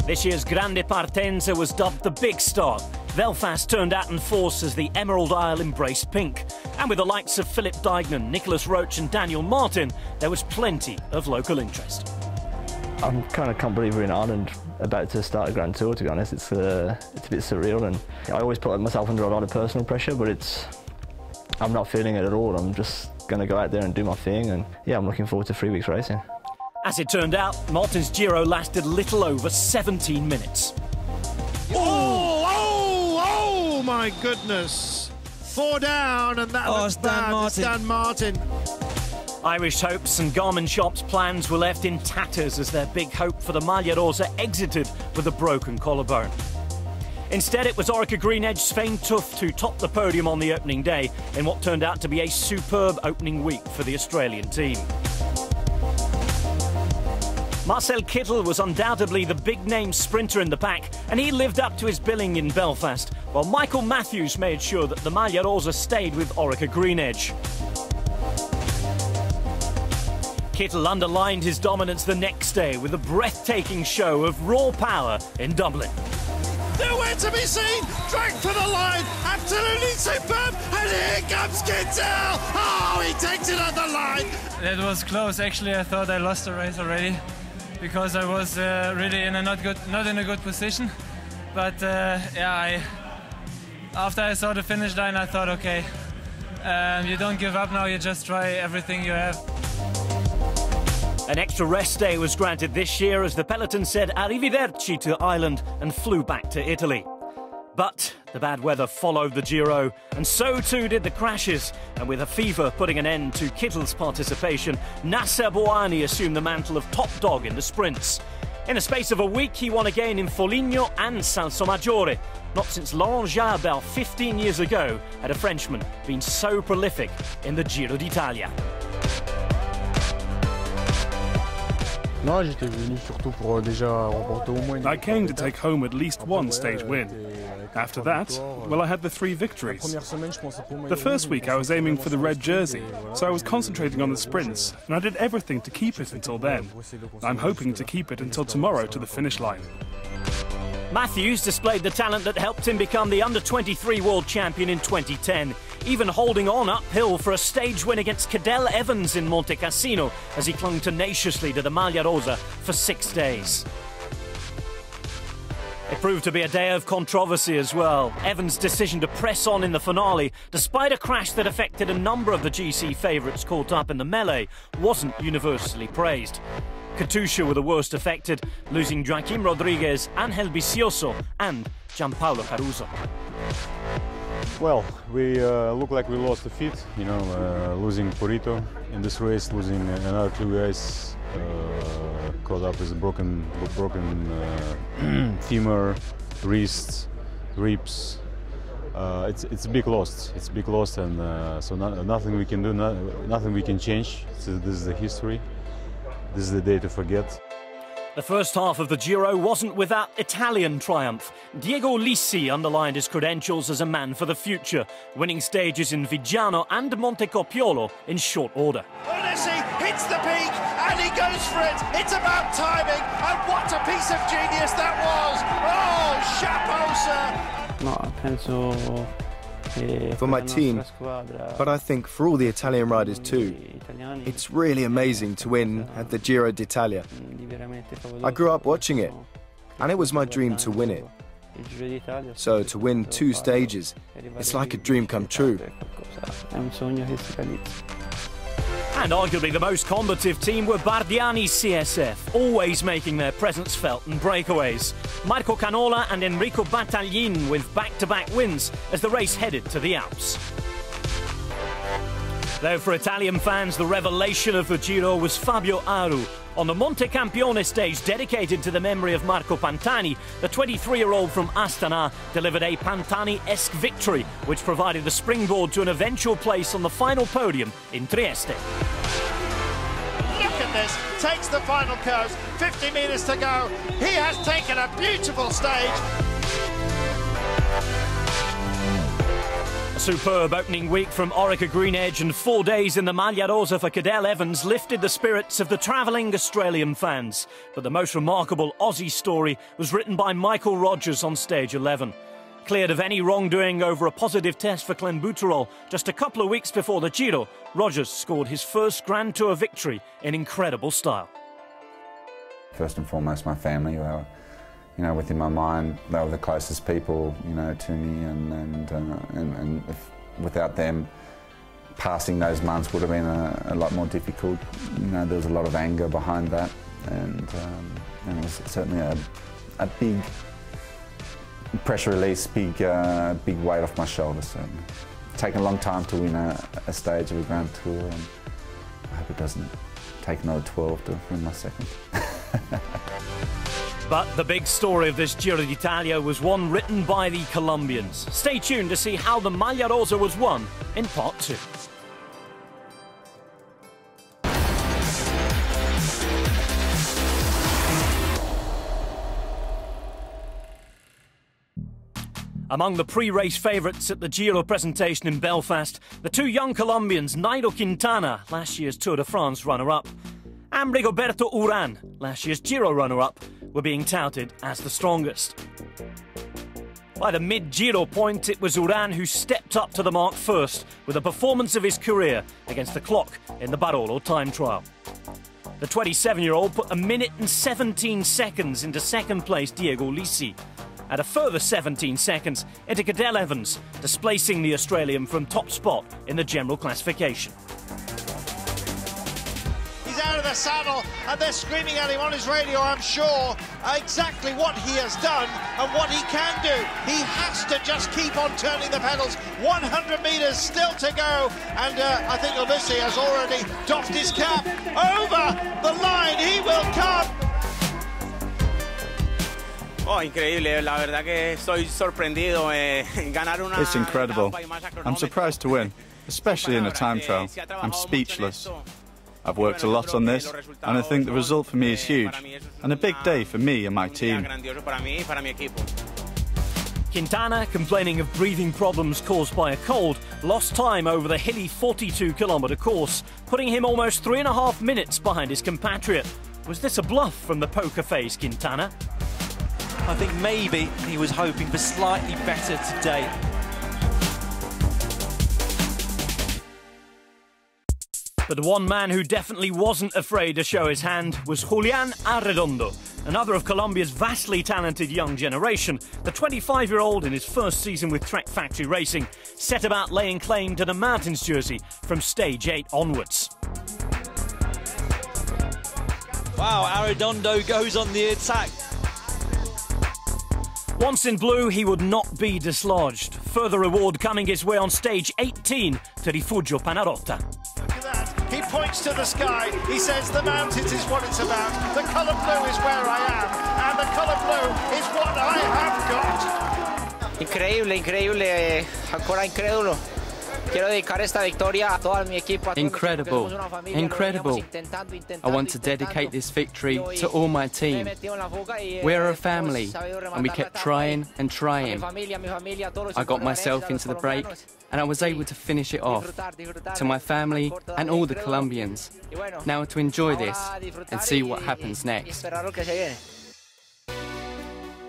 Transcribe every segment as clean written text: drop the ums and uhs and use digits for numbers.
This year's Grande Partenza was dubbed the Big Star. Belfast turned out in force as the Emerald Isle embraced pink. And with the likes of Philip Dignan, Nicholas Roach and Daniel Martin, there was plenty of local interest. I'm kind of can't believe we're in Ireland about to start a Grand Tour, to be honest. It's a bit surreal, and I always put myself under a lot of personal pressure, but I'm not feeling it at all. I'm just going to go out there and do my thing, and yeah, I'm looking forward to 3 weeks racing. As it turned out, Martin's Giro lasted little over 17 minutes. Oh my goodness! 4 down, and that looks bad. It's Dan Martin. Irish hopes and Garmin Shop's plans were left in tatters as their big hope for the Maglia Rosa exited with a broken collarbone. Instead, it was Orica Greenedge's Svein Tuft who topped the podium on the opening day in what turned out to be a superb opening week for the Australian team. Marcel Kittel was undoubtedly the big-name sprinter in the pack, and he lived up to his billing in Belfast, while Michael Matthews made sure that the Maglia Rosa stayed with Orica Greenedge. Kittel underlined his dominance the next day with a breathtaking show of raw power in Dublin. Nowhere to be seen, dragged for the line, absolutely superb, and here comes Quintana! Oh, he takes it on the line! It was close, actually. I thought I lost the race already because I was really in a not in a good position. But yeah, after I saw the finish line, I thought, okay, you don't give up now, you just try everything you have. An extra rest day was granted this year as the peloton said arrivederci to Ireland and flew back to Italy. But the bad weather followed the Giro, and so too did the crashes. And with a fever putting an end to Kittel's participation, Nasser Bouhanni assumed the mantle of top dog in the sprints. In the space of a week, he won again in Foligno and Salsomaggiore. Not since Laurent Jalabert 15 years ago had a Frenchman been so prolific in the Giro d'Italia. I came to take home at least one stage win. After that, well, I had the 3 victories. The first week I was aiming for the red jersey, so I was concentrating on the sprints, and I did everything to keep it until then. I'm hoping to keep it until tomorrow to the finish line. Matthews displayed the talent that helped him become the under-23 world champion in 2010, even holding on uphill for a stage win against Cadel Evans in Monte Cassino as he clung tenaciously to the Maglia Rosa for 6 days. It proved to be a day of controversy as well. Evans' decision to press on in the finale, despite a crash that affected a number of the GC favourites caught up in the melee, wasn't universally praised. Katusha were the worst affected, losing Joaquim Rodriguez, Angel Vicioso and Gianpaolo Caruso. Well, we look like we lost a feet, you know, losing Porito in this race, losing another 2 guys, caught up with a broken femur, wrists, ribs. It's a big loss. It's a big loss, and so nothing we can do, nothing we can change. So this is the history. This is the day to forget. The first half of the Giro wasn't without Italian triumph. Diego Lissi underlined his credentials as a man for the future, winning stages in Viggiano and Montecopiolo in short order. Lissi hits the peak and he goes for it. It's about timing, and what a piece of genius that was! Oh, chapeau, sir! For my team, but I think for all the Italian riders too. It's really amazing to win at the Giro d'Italia. I grew up watching it, and it was my dream to win it. So to win 2 stages, it's like a dream come true. And arguably the most combative team were Bardiani's CSF, always making their presence felt in breakaways. Marco Canola and Enrico Battaglin with back-to-back wins as the race headed to the Alps. Though for Italian fans, the revelation of the Giro was Fabio Aru. On the Monte Campione stage dedicated to the memory of Marco Pantani, the 23-year-old from Astana delivered a Pantani-esque victory, which provided the springboard to an eventual place on the final podium in Trieste. Look at this, takes the final curves, 50 metres to go. He has taken a beautiful stage. Superb opening week from Orica Green Edge and 4 days in the Maglia Rosa for Cadel Evans lifted the spirits of the travelling Australian fans. But the most remarkable Aussie story was written by Michael Rogers on stage 11. Cleared of any wrongdoing over a positive test for clenbuterol just a couple of weeks before the Giro, Rogers scored his first Grand Tour victory in incredible style. First and foremost, my family. Within my mind, they were the closest people, to me, and without them, passing those months would have been a lot more difficult. There was a lot of anger behind that, and it was certainly a big pressure release, big weight off my shoulders. So, it's taken a long time to win a stage of a Grand Tour, and I hope it doesn't take another 12 to win my second. But the big story of this Giro d'Italia was one written by the Colombians. Stay tuned to see how the Maglia Rosa was won in part 2. Among the pre-race favourites at the Giro presentation in Belfast, the two young Colombians, Nairo Quintana, last year's Tour de France runner-up, and Rigoberto Urán, last year's Giro runner-up, were being touted as the strongest. By the mid-Giro point, it was Urán who stepped up to the mark first with a performance of his career against the clock in the Barolo time trial. The 27-year-old put 1 minute and 17 seconds into second place Diego Lisi, and a further 17 seconds into Cadel Evans, displacing the Australian from top spot in the general classification. Out of the saddle, and they're screaming at him on his radio, I'm sure, exactly what he has done and what he can do. He has to just keep on turning the pedals. 100 metres still to go, and I think Ulissi has already doffed his cap. Over the line, he will come. Oh, increíble, la verdad que estoy sorprendido. Ganar una. It's incredible. I'm surprised to win, especially in a time trial. I'm speechless. I've worked a lot on this, and I think the result for me is huge, and a big day for me and my team. Quintana, complaining of breathing problems caused by a cold, lost time over the hilly 42-kilometre course, putting him almost 3.5 minutes behind his compatriot. Was this a bluff from the poker-faced Quintana? I think maybe he was hoping for slightly better today. But the one man who definitely wasn't afraid to show his hand was Julián Arredondo, another of Colombia's vastly talented young generation. The 25-year-old, in his first season with Trek Factory Racing, set about laying claim to the Mountains jersey from stage 8 onwards. Wow, Arredondo goes on the attack. Once in blue, he would not be dislodged. Further reward coming his way on stage 18 to Rifugio Panarotta. Look at that. He points to the sky. He says the mountains is what it's about. The colour blue is where I am. And the colour blue is what I have got. Increíble, increíble. Ancora incrédulo. Quiero dedicar esta victoria a todo mi equipo. Incredible, incredible. I want to dedicate this victory to all my team. We're a family, and we kept trying and trying. I got myself into the break, and I was able to finish it off. To my family and all the Colombians. Now to enjoy this and see what happens next.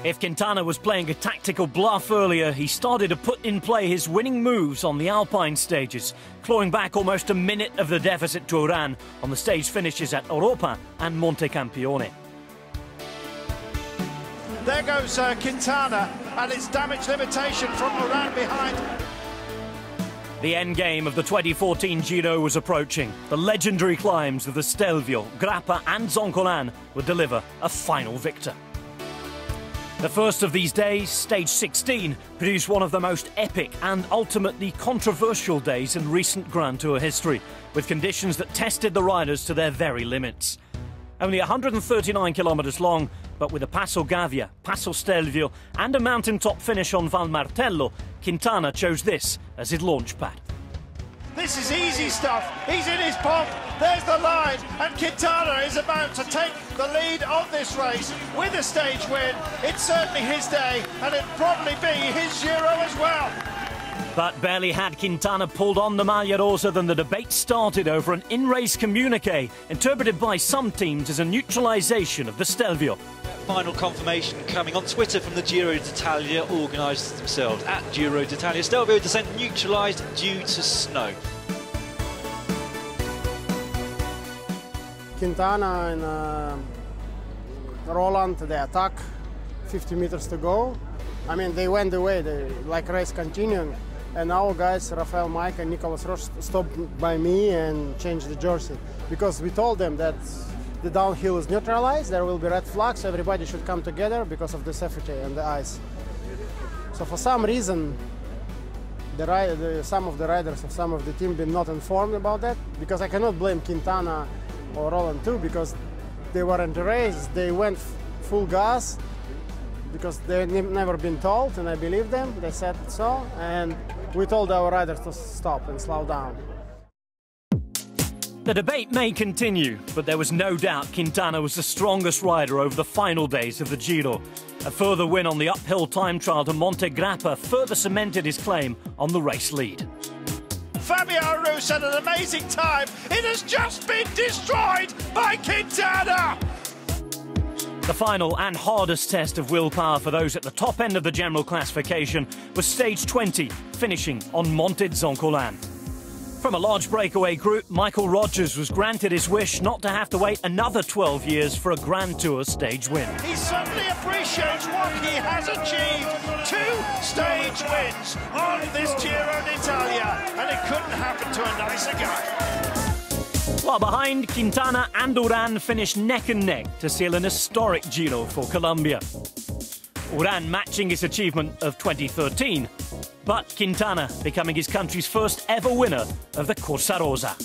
If Quintana was playing a tactical bluff earlier, he started to put in play his winning moves on the Alpine stages, clawing back almost a minute of the deficit to Urán on the stage finishes at Europa and Monte Campione. There goes Quintana, and it's damage limitation from Urán behind. The endgame of the 2014 Giro was approaching. The legendary climbs of the Stelvio, Grappa and Zoncolan would deliver a final victor. The first of these days, stage 16, produced one of the most epic and ultimately controversial days in recent Grand Tour history, with conditions that tested the riders to their very limits. Only 139 kilometres long, but with a Passo Gavia, Passo Stelvio and a mountaintop finish on Val Martello, Quintana chose this as his launch pad. This is easy stuff. He's in his pomp. There's the line, and Quintana is about to take the lead of this race with a stage win. It's certainly his day, and it'll probably be his Giro as well. But barely had Quintana pulled on the Maglia Rosa than the debate started over an in-race communique interpreted by some teams as a neutralisation of the Stelvio. Final confirmation coming on Twitter from the Giro d'Italia organisers themselves. At Giro d'Italia, Stelvio descent neutralised due to snow. Quintana and Roland, they attack, 50 meters to go. I mean, they went away, like race continuing. And our guys, Rafael Mike and Nicolas Roche, stopped by me and changed the jersey. Because we told them that the downhill is neutralized, there will be red flags, everybody should come together because of the safety and the ice. So for some reason, some of the riders of some of the team been not informed about that, because I cannot blame Quintana or Roland too, because they were in the race, they went full gas, because they've never been told, and I believe them, they said so, and we told our riders to stop and slow down. The debate may continue, but there was no doubt Quintana was the strongest rider over the final days of the Giro. A further win on the uphill time trial to Monte Grappa further cemented his claim on the race lead. Fabio Aru had an amazing time. It has just been destroyed by Quintana! The final and hardest test of willpower for those at the top end of the general classification was stage 20, finishing on Monte Zoncolan. From a large breakaway group, Michael Rogers was granted his wish not to have to wait another 12 years for a Grand Tour stage win. He certainly appreciates what he has achieved. 2 stage wins on this Giro d'Italia, and it couldn't happen to a nicer guy. While behind, Quintana and Uran finished neck and neck to seal an historic Giro for Colombia. Uran matching his achievement of 2013, but Quintana becoming his country's first ever winner of the Corsa Rosa.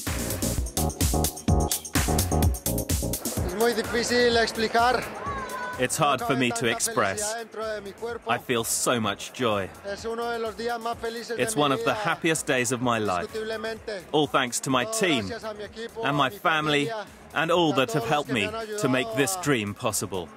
It's hard for me to express. I feel so much joy. It's one of the happiest days of my life. All thanks to my team and my family and all that have helped me to make this dream possible.